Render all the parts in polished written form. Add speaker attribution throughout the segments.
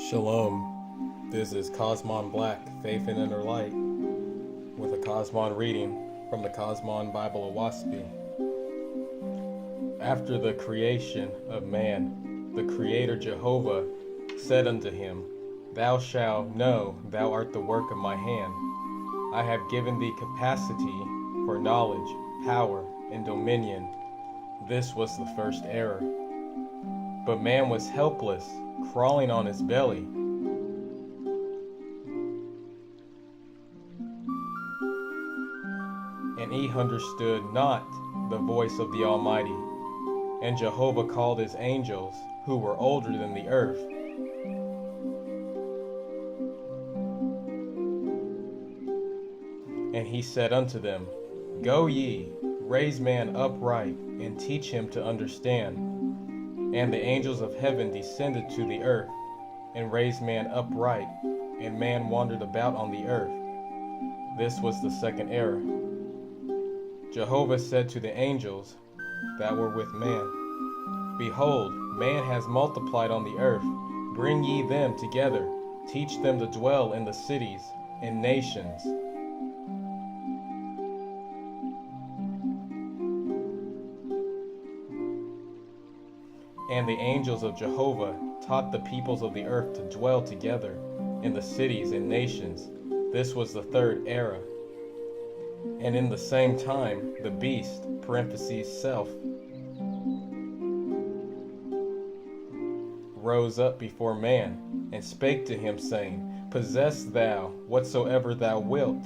Speaker 1: Shalom. This is Kosmon Black, Faith in Inner Light, with a Kosmon reading from the Kosmon Bible Oahspe. After the creation of man, the Creator Jehovah said unto him, Thou shalt know thou art the work of my hand. I have given thee capacity for knowledge, power, and dominion. This was the first error. But man was helpless, crawling on his belly. And he understood not the voice of the Almighty. And Jehovah called his angels, who were older than the earth. And he said unto them, Go ye, raise man upright, and teach him to understand. And the angels of heaven descended to the earth, and raised man upright, and man wandered about on the earth. This was the second error. Jehovah said to the angels that were with man, Behold, man has multiplied on the earth. Bring ye them together, teach them to dwell in the cities and nations. And the angels of Jehovah taught the peoples of the earth to dwell together in the cities and nations. This was the third era. And in the same time, the beast, self, rose up before man, and spake to him, saying, Possess thou whatsoever thou wilt,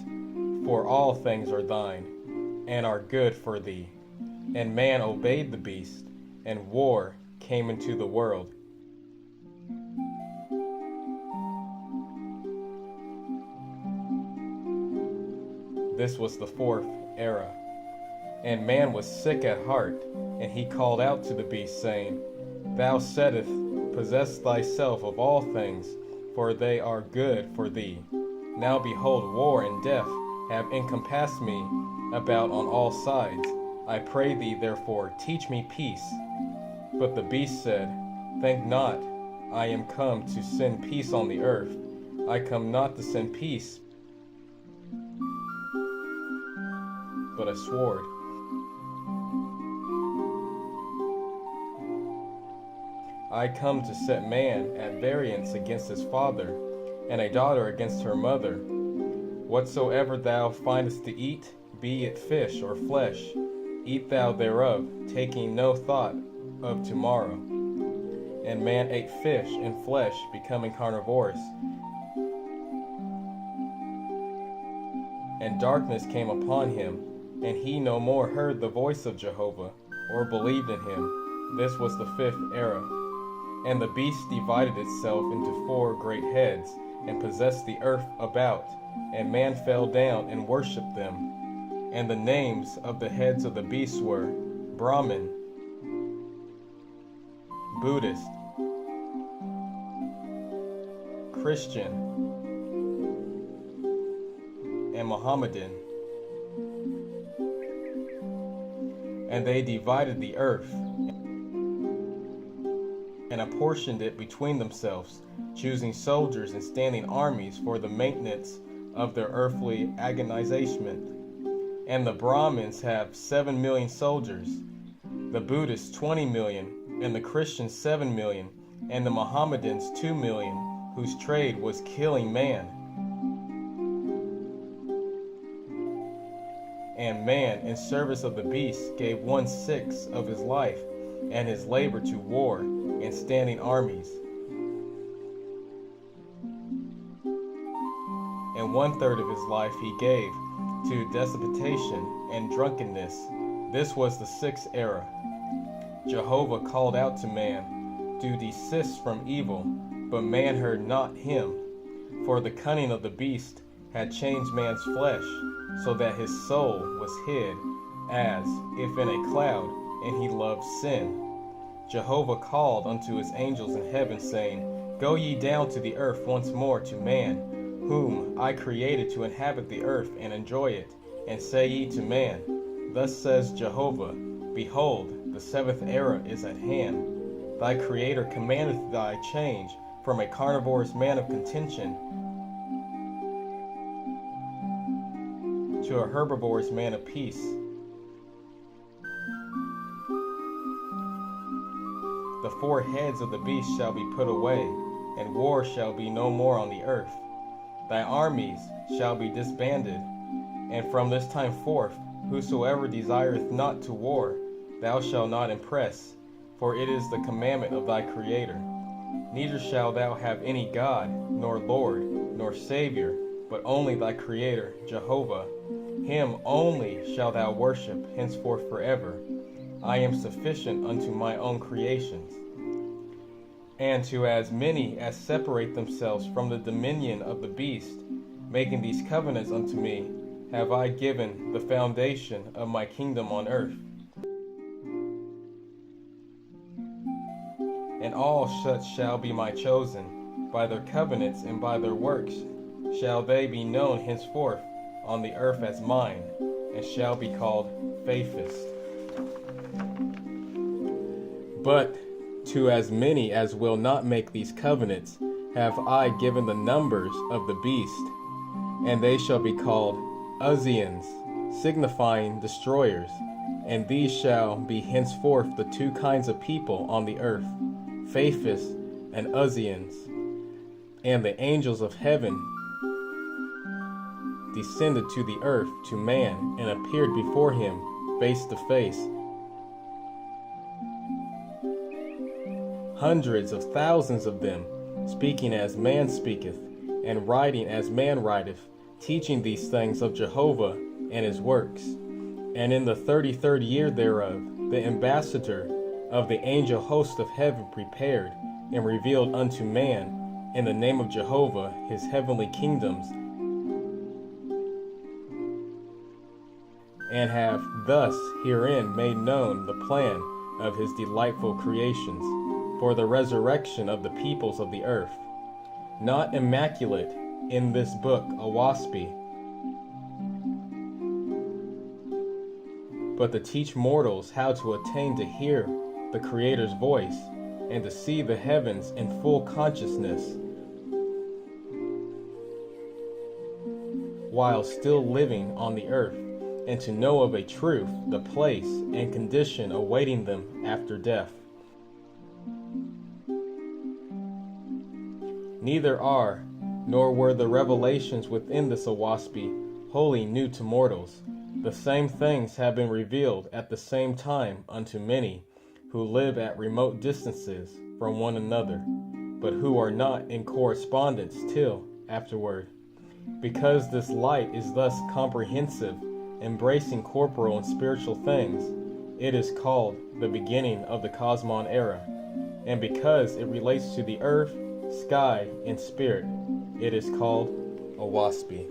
Speaker 1: for all things are thine, and are good for thee. And man obeyed the beast, and war came into the world. This was the fourth era. And man was sick at heart, and he called out to the beast, saying, Thou saidst, Possess thyself of all things, for they are good for thee. Now behold, war and death have encompassed me about on all sides. I pray thee, therefore, teach me peace. But the beast said, Think not, I am come to send peace on the earth. I come not to send peace, but a sword. I come to set man at variance against his father, and a daughter against her mother. Whatsoever thou findest to eat, be it fish or flesh, eat thou thereof, taking no thought of tomorrow. And man ate fish and flesh, becoming carnivorous. And darkness came upon him, and he no more heard the voice of Jehovah, or believed in him. This was the fifth era. And the beast divided itself into four great heads, and possessed the earth about, and man fell down and worshipped them. And the names of the heads of the beasts were Brahmin, Buddhist, Christian, and Mohammedan. And they divided the earth and apportioned it between themselves, choosing soldiers and standing armies for the maintenance of their earthly agonization. And the Brahmins have 7 million soldiers, the Buddhists 20 million, and the Christians 7 million, and the Mohammedans 2 million, whose trade was killing man. And man, in service of the beast, gave 1/6 of his life and his labor to war and standing armies, and 1/3 of his life he gave to dissipation and drunkenness. This was the sixth era. Jehovah called out to man to desist from evil, but man heard not him, for the cunning of the beast had changed man's flesh, so that his soul was hid as if in a cloud, and he loved sin. Jehovah called unto his angels in heaven, saying, Go ye down to the earth once more to man, whom I created to inhabit the earth and enjoy it. And say ye to man, Thus says Jehovah, Behold, the seventh era is at hand. Thy Creator commandeth thy change, from a carnivorous man of contention to a herbivorous man of peace. The four heads of the beast shall be put away, and war shall be no more on the earth. Thy armies shall be disbanded, and from this time forth, whosoever desireth not to war, thou shalt not impress, for it is the commandment of thy Creator. Neither shalt thou have any God, nor Lord, nor Savior, but only thy Creator, Jehovah. Him only shalt thou worship henceforth forever. I am sufficient unto my own creations. And to as many as separate themselves from the dominion of the beast, making these covenants unto me, have I given the foundation of my kingdom on earth. And all such shall be my chosen, by their covenants and by their works shall they be known henceforth on the earth as mine, and shall be called faithful. But to as many as will not make these covenants have I given the numbers of the beast, and they shall be called Oahspe, signifying destroyers, and these shall be henceforth the two kinds of people on the earth, faithful and Oahspe. And the angels of heaven descended to the earth to man, and appeared before him face to face. Hundreds of thousands of them, speaking as man speaketh, and writing as man writeth, teaching these things of Jehovah and his works. And in the 33rd year thereof, the ambassador of the angel host of heaven prepared and revealed unto man, in the name of Jehovah, his heavenly kingdoms, and have thus herein made known the plan of his delightful creations, for the resurrection of the peoples of the earth, not immaculate in this book Oahspe, but to teach mortals how to attain to hear the Creator's voice, and to see the heavens in full consciousness, while still living on the earth, and to know of a truth the place and condition awaiting them after death. Neither are, nor were the revelations within this Oahspe wholly new to mortals. The same things have been revealed at the same time unto many who live at remote distances from one another, but who are not in correspondence till afterward. Because this light is thus comprehensive, embracing corporal and spiritual things, it is called the beginning of the Kosmon era. And because it relates to the earth, sky, and spirit, it is called Oahspe.